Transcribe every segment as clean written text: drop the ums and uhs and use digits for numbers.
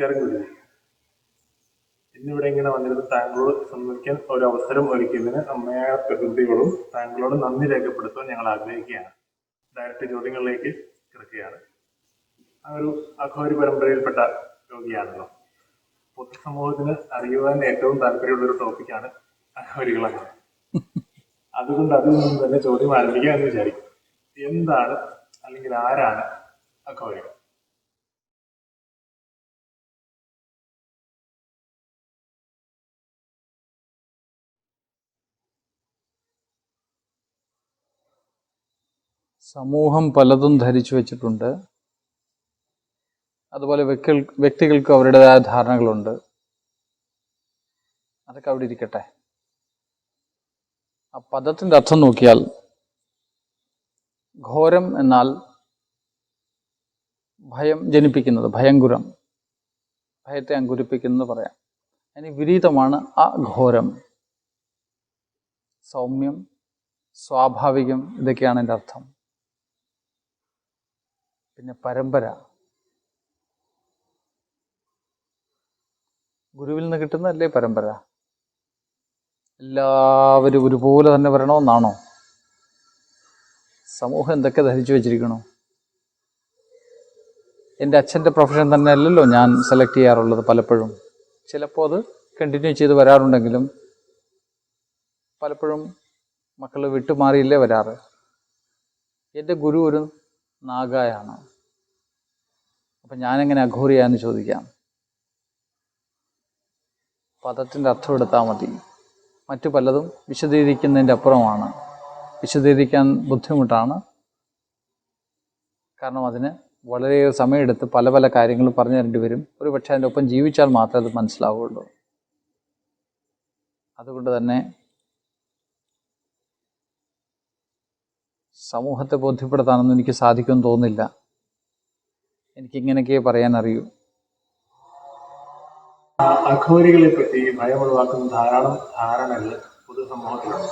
നമസ്കാരം ഗുരുജി. ഇന്നിവിടെ ഇങ്ങനെ വന്നിരുന്ന് താങ്കളോട് സംവദിക്കാൻ ഒരു അവസരം ഒരുക്കിയതിന് അമ്മയായ പ്രകൃതിയോടും താങ്കളോട് നന്ദി രേഖപ്പെടുത്താൻ ഞങ്ങൾ ആഗ്രഹിക്കുകയാണ്. ഡയറക്റ്റ് ചോദ്യങ്ങളിലേക്ക് കിടക്കുകയാണ്. ആ ഒരു അഘോരി പരമ്പരയിൽപ്പെട്ട രോഗിയാണല്ലോ. പൊതുസമൂഹത്തിന് അറിയുവാൻ ഏറ്റവും താല്പര്യമുള്ള ഒരു ടോപ്പിക്കാണ് അഘോരികളെന്ന്. അതുകൊണ്ട് അതിൽ നിന്ന് തന്നെ ചോദ്യം ആരംഭിക്കുക എന്ന് വിചാരിക്കും. എന്താണ് അല്ലെങ്കിൽ ആരാണ് അഘോരികൾ? സമൂഹം പലതും ധരിച്ചു വച്ചിട്ടുണ്ട്. അതുപോലെ വ്യക്തികൾക്ക് അവരുടേതായ ധാരണകളുണ്ട്. അതൊക്കെ അവിടെ ഇരിക്കട്ടെ. ആ പദത്തിൻ്റെ അർത്ഥം നോക്കിയാൽ ഘോരം എന്നാൽ ഭയം ജനിപ്പിക്കുന്നത്, ഭയങ്കുരം, ഭയത്തെ അങ്കുരിപ്പിക്കുന്നത് പറയാം. അതിന് വിപരീതമാണ് അഘോരം. സൗമ്യം, സ്വാഭാവികം, ഇതൊക്കെയാണ് എൻ്റെ അർത്ഥം. പിന്നെ പരമ്പര, ഗുരുവിൽ നിന്ന് കിട്ടുന്നതല്ലേ പരമ്പര. എല്ലാവരും ഒരുപോലെ തന്നെ വരണമെന്നാണോ? സമൂഹം എന്തൊക്കെ ധരിച്ചു വെച്ചിരിക്കണോ? എൻ്റെ അച്ഛൻ്റെ പ്രൊഫഷൻ തന്നെ അല്ലല്ലോ ഞാൻ സെലക്ട് ചെയ്യാറുള്ളത്. പലപ്പോഴും ചിലപ്പോൾ അത് കണ്ടിന്യൂ ചെയ്ത് വരാറുണ്ടെങ്കിലും പലപ്പോഴും മക്കൾ വിട്ടുമാറിയില്ലേ വരാറ്. എൻ്റെ ഗുരു ഒരു നാഗായാണ്. അപ്പം ഞാനെങ്ങനെ അഘോരിയാന്ന് ചോദിക്കാം. പദത്തിൻ്റെ അർത്ഥം എടുത്താൽ മതി. മറ്റു പലതും വിശദീകരിക്കുന്നതിൻ്റെ അപ്പുറമാണ്. വിശദീകരിക്കാൻ ബുദ്ധിമുട്ടാണ്. കാരണം അതിന് വളരെ സമയമെടുത്ത് പല പല കാര്യങ്ങളും പറഞ്ഞു തരേണ്ടി വരും. ഒരു പക്ഷേ അതിൻ്റെ ഒപ്പം ജീവിച്ചാൽ മാത്രമേ അത് മനസ്സിലാവുകയുള്ളൂ. അതുകൊണ്ട് തന്നെ സമൂഹത്തെ ബോധ്യപ്പെടുത്താനൊന്നും എനിക്ക് സാധിക്കുമെന്ന് തോന്നുന്നില്ല. എനിക്കിങ്ങനെയൊക്കെ പറയാൻ അറിയൂ. അഘോരികളെ പറ്റി ഭയമുളവാക്കുന്ന ധാരാളം ധാരണകൾ പൊതുസമൂഹത്തിലുണ്ട്.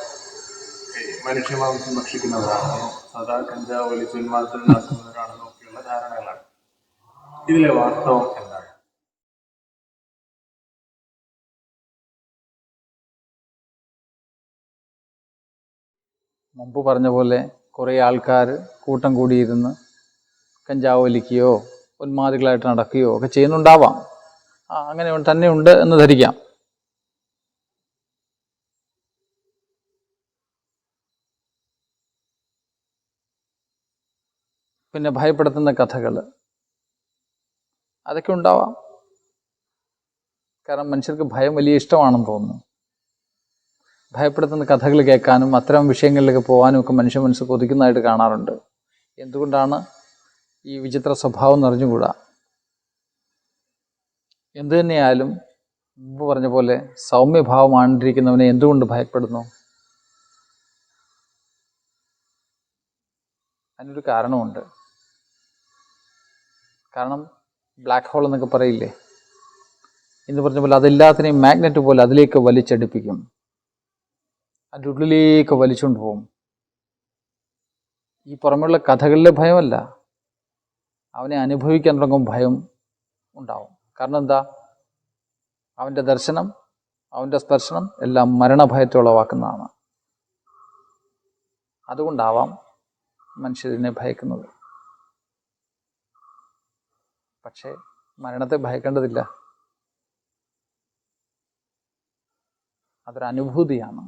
മനുഷ്യമാംസം ഭക്ഷിക്കുന്നവരാണെന്നോ സദാ കഞ്ചാവ് വലിച്ച് ഉന്മാദത്തിൽ നടക്കുന്നവരാണെന്നോ ഒക്കെയുള്ള ധാരണകളാണ്. ഇതിലെ വാസ്തവം എന്താണ്? മുമ്പ് പറഞ്ഞ പോലെ കുറേ ആൾക്കാർ കൂട്ടം കൂടിയിരുന്ന് കഞ്ചാവ് വലിക്കുകയോ ഉന്മാദികളായിട്ട് നടക്കുകയോ ഒക്കെ ചെയ്യുന്നുണ്ടാവാം. അങ്ങനെ തന്നെ ഉണ്ട് എന്ന് ധരിക്കാം. പിന്നെ ഭയപ്പെടുത്തുന്ന കഥകൾ, അതൊക്കെ ഉണ്ടാവാം. കാരണം മനുഷ്യർക്ക് ഭയം വലിയ ഇഷ്ടമാണെന്ന് തോന്നുന്നു. ഭയപ്പെടുത്തുന്ന കഥകൾ കേൾക്കാനും അത്തരം വിഷയങ്ങളിലേക്ക് പോകാനും ഒക്കെ മനുഷ്യ മനസ്സ് കൊതിക്കുന്നതായിട്ട് കാണാറുണ്ട്. എന്തുകൊണ്ടാണ് ഈ വിചിത്ര സ്വഭാവം നിറഞ്ഞുകൂടാ? എന്തു തന്നെയായാലും മുമ്പ് പറഞ്ഞ പോലെ സൗമ്യഭാവമാണ്ടിരിക്കുന്നവനെ എന്തുകൊണ്ട് ഭയപ്പെടുന്നു? അതിനൊരു കാരണമുണ്ട്. കാരണം ബ്ലാക്ക് ഹോൾ എന്നൊക്കെ പറയില്ലേ, എന്ന് പറഞ്ഞ പോലെ അതെല്ലാത്തിനെയും മാഗ്നറ്റ് പോലെ അതിലേക്ക് വലിച്ചടിപ്പിക്കും. അതിൻ്റെ ഉള്ളിലേക്ക് വലിച്ചുകൊണ്ട് പോകും. ഈ പുറമെയുള്ള കഥകളിലെ ഭയമല്ല, അവനെ അനുഭവിക്കാൻ തുടങ്ങും ഭയം ഉണ്ടാവും. കാരണം എന്താ? അവൻ്റെ ദർശനം, അവൻ്റെ സ്പർശനം എല്ലാം മരണഭയത്തെ ഉളവാക്കുന്നതാണ്. അതുകൊണ്ടാവാം മനുഷ്യരിനെ ഭയക്കുന്നത്. പക്ഷേ മരണത്തെ ഭയക്കേണ്ടതില്ല. അതൊരനുഭൂതിയാണ്,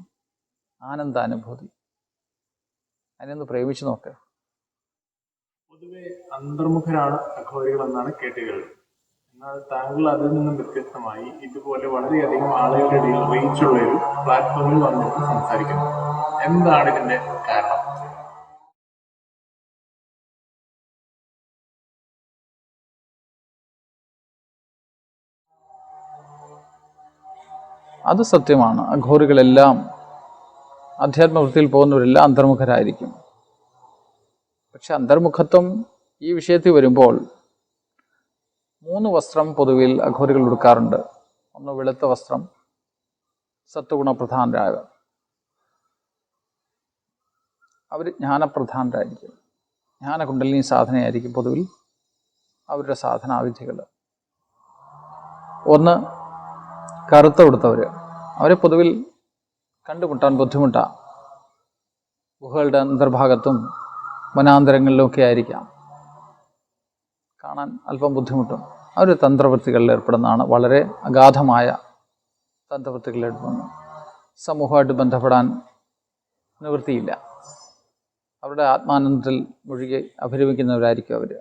ആനന്ദാനുഭൂതി. അതിനൊന്ന് പ്രേമിച്ചു നോക്ക്. പൊതുവെ അന്തർമുഖരാണ് അഘോരികൾ എന്നാണ് കേട്ടുകേൾവി. എന്നാൽ താങ്കൾ അതിൽ നിന്നും വ്യത്യസ്തമായി ഇതുപോലെ വളരെയധികം ആളുകളുടെ ഇടയിൽ റീച്ചുള്ള ഒരു പ്ലാറ്റ്ഫോമിൽ വന്നിട്ട് സംസാരിക്കുന്നു. എന്താണ് ഇതിന്റെ കാരണം? അത് സത്യമാണ്. അഘോരികളെല്ലാം, അധ്യാത്മവൃത്തിയിൽ പോകുന്നവരെല്ലാം അന്തർമുഖരായിരിക്കും. പക്ഷെ അന്തർമുഖത്വം ഈ വിഷയത്തിൽ വരുമ്പോൾ 3 വസ്ത്രം പൊതുവിൽ അഘോരികൾ ഉടുക്കാറുണ്ട്. ഒന്ന് വെളുത്ത വസ്ത്രം, സത്വഗുണപ്രധാനരായവർ. അവർ ജ്ഞാനപ്രധാനരായിരിക്കും. ജ്ഞാനകുണ്ടലിനി സാധനയായിരിക്കും പൊതുവിൽ അവരുടെ സാധനാവിധികൾ. ഒന്ന് കറുത്ത കൊടുത്തവർ, അവരെ പൊതുവിൽ കണ്ടുമുട്ടാൻ ബുദ്ധിമുട്ടാണ്. ഗുഹകളുടെ അന്തർഭാഗത്തും വനാന്തരങ്ങളിലുമൊക്കെ ആയിരിക്കാം, കാണാൻ അല്പം ബുദ്ധിമുട്ടും. അവർ തന്ത്രവൃത്തികളിൽ ഏർപ്പെടുന്നതാണ്, വളരെ അഗാധമായ തന്ത്രവൃത്തികളിൽ ഏർപ്പെടുന്നു. സമൂഹമായിട്ട് ബന്ധപ്പെടാൻ നിവൃത്തിയില്ല. അവരുടെ ആത്മാനന്ദത്തിൽ മുഴുകി അഭിരമിക്കുന്നവരായിരിക്കും അവർ.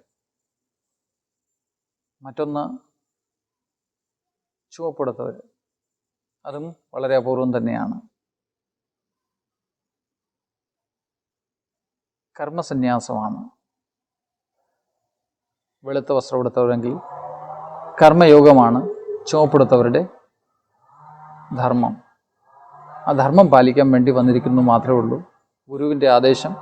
മറ്റൊന്ന് ചുവപ്പെടുത്തവർ, അതും വളരെ അപൂർവം തന്നെയാണ്. കർമ്മസന്യാസമാണ്. വെളുത്ത വസ്ത്രം എടുത്തവരെങ്കിൽ കർമ്മയോഗമാണ് ചുവപ്പെടുത്തവരുടെ ധർമ്മം. ആ ധർമ്മം പാലിക്കാൻ വേണ്ടി വന്നിരിക്കുന്നു മാത്രമേ ഉള്ളൂ. ഗുരുവിൻ്റെ ആദേശം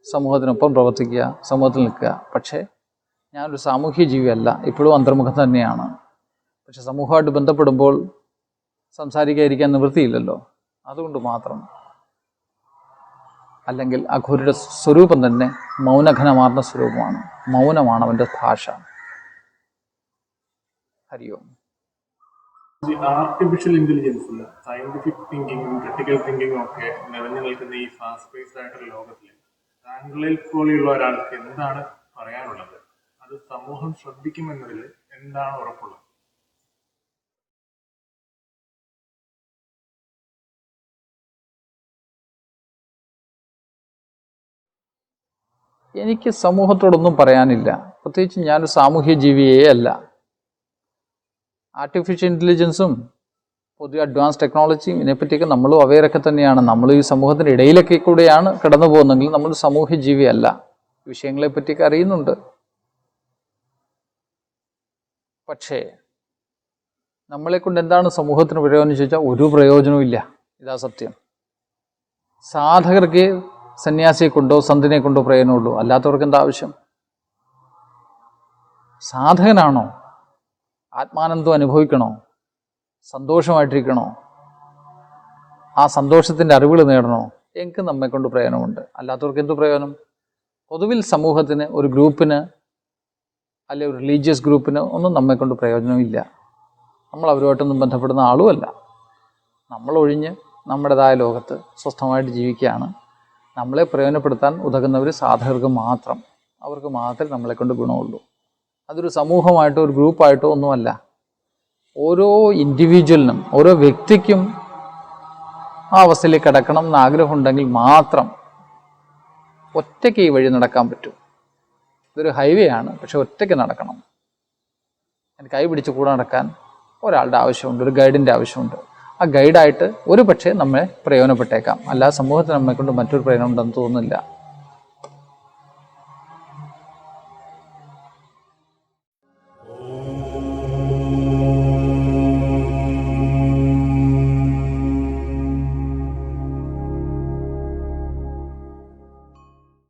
സമൂഹത്തിനൊപ്പം പ്രവർത്തിക്കുക, സമൂഹത്തിൽ നിൽക്കുക. പക്ഷേ ഞാനൊരു സാമൂഹ്യ ജീവിയല്ല, ഇപ്പോഴും അന്തർമുഖം തന്നെയാണ്. പക്ഷെ സമൂഹമായിട്ട് ബന്ധപ്പെടുമ്പോൾ സംസാരിക്കാതിരിക്കാൻ നിവൃത്തിയില്ലല്ലോ, അതുകൊണ്ട് മാത്രം. അല്ലെങ്കിൽ ആ ഗുരുയുടെ സ്വരൂപം തന്നെ മൗനഘനമാർന്ന സ്വരൂപമാണ്. മൗനമാണ് അവൻ്റെ ഭാഷ. ഹരി ഓം. ആർട്ടിഫിഷ്യൽ ഇന്റലിജൻസും സയന്റിഫിക് തിങ്കിങ്ങും ക്രിട്ടിക്കൽ തിങ്കിങ്ങും ഒക്കെ നിറഞ്ഞു നിൽക്കുന്ന ഈ ഫാസ്റ്റ് പേസ്ഡ് ആയിട്ടുള്ള ലോകത്തിൽ താങ്കളിൽ പോലെയുള്ള ഒരാൾക്ക് എന്താണ് പറയാനുള്ളത്? അത് സമൂഹം ശ്രദ്ധിക്കുമെന്നതിൽ എന്താണ് ഉറപ്പുള്ളത്? എനിക്ക് സമൂഹത്തോടൊന്നും പറയാനില്ല. പ്രത്യേകിച്ച് ഞാനൊരു സാമൂഹ്യ ജീവിയേ അല്ല. ആർട്ടിഫിഷ്യൽ ഇൻ്റലിജൻസും പുതിയ അഡ്വാൻസ് ടെക്നോളജിയും ഇതിനെപ്പറ്റിയൊക്കെ നമ്മളും അവെയറൊക്കെ തന്നെയാണ്. നമ്മൾ ഈ സമൂഹത്തിൻ്റെ ഇടയിലൊക്കെ കൂടെയാണ് കടന്നു പോകുന്നതെങ്കിൽ നമ്മൾ സാമൂഹ്യ ജീവിയല്ല. വിഷയങ്ങളെപ്പറ്റിയൊക്കെ അറിയുന്നുണ്ട്. പക്ഷേ നമ്മളെക്കൊണ്ട് എന്താണ് സമൂഹത്തിന് പ്രയോജനം ചോദിച്ചാൽ ഒരു പ്രയോജനവും ഇല്ല. ഇതാ സത്യം. സാധകർക്ക് സന്യാസിയെ കൊണ്ടോ സന്തിനെ കൊണ്ടോ പ്രയോജനമുള്ളൂ, അല്ലാത്തവർക്ക് എന്താ ആവശ്യം? സാധകനാണോ? ആത്മാനന്ദം അനുഭവിക്കണോ? സന്തോഷമായിട്ടിരിക്കണോ? ആ സന്തോഷത്തിൻ്റെ അറിവുകൾ നേടണോ? എനിക്ക് നമ്മെക്കൊണ്ട് പ്രയോജനമുണ്ട്, അല്ലാത്തവർക്ക് എന്ത് പ്രയോജനം? പൊതുവിൽ സമൂഹത്തിന്, ഒരു ഗ്രൂപ്പിന്, അല്ലെ ഒരു റിലീജിയസ് ഗ്രൂപ്പിന് ഒന്നും നമ്മെക്കൊണ്ട് പ്രയോജനമില്ല. നമ്മൾ അവരുമായിട്ടൊന്നും ബന്ധപ്പെടുന്ന ആളുമല്ല. നമ്മളൊഴിഞ്ഞ് നമ്മുടേതായ ലോകത്ത് സ്വസ്ഥമായിട്ട് ജീവിക്കുകയാണ്. നമ്മളെ പ്രയോജനപ്പെടുത്താൻ ഉതകുന്നവർ സാധകർക്ക് മാത്രം. അവർക്ക് മാത്രമേ നമ്മളെക്കൊണ്ട് ഗുണമുള്ളൂ. അതൊരു സമൂഹമായിട്ടോ ഒരു ഗ്രൂപ്പായിട്ടോ ഒന്നുമല്ല. ഓരോ ഇൻഡിവിജ്വലിനും, ഓരോ വ്യക്തിക്കും ആ അവസ്ഥയിലേക്ക് കിടക്കണം എന്ന് ആഗ്രഹമുണ്ടെങ്കിൽ മാത്രം ഒറ്റയ്ക്ക് ഈ വഴി നടക്കാൻ പറ്റും. ഇതൊരു ഹൈവേ ആണ്, പക്ഷെ ഒറ്റയ്ക്ക് നടക്കണം. എനിക്ക് കൈ പിടിച്ച് കൂടെ നടക്കാൻ ഒരാളുടെ ആവശ്യമുണ്ട്, ഒരു ഗൈഡിൻ്റെ ആവശ്യമുണ്ട്. ആ ഗൈഡായിട്ട് ഒരു പക്ഷേ നമ്മളെ പ്രയോജനപ്പെട്ടേക്കാം, അല്ലാതെ സമൂഹത്തിന് നമ്മെക്കൊണ്ട് മറ്റൊരു പ്രയോജനം ഉണ്ടെന്ന് തോന്നുന്നില്ല.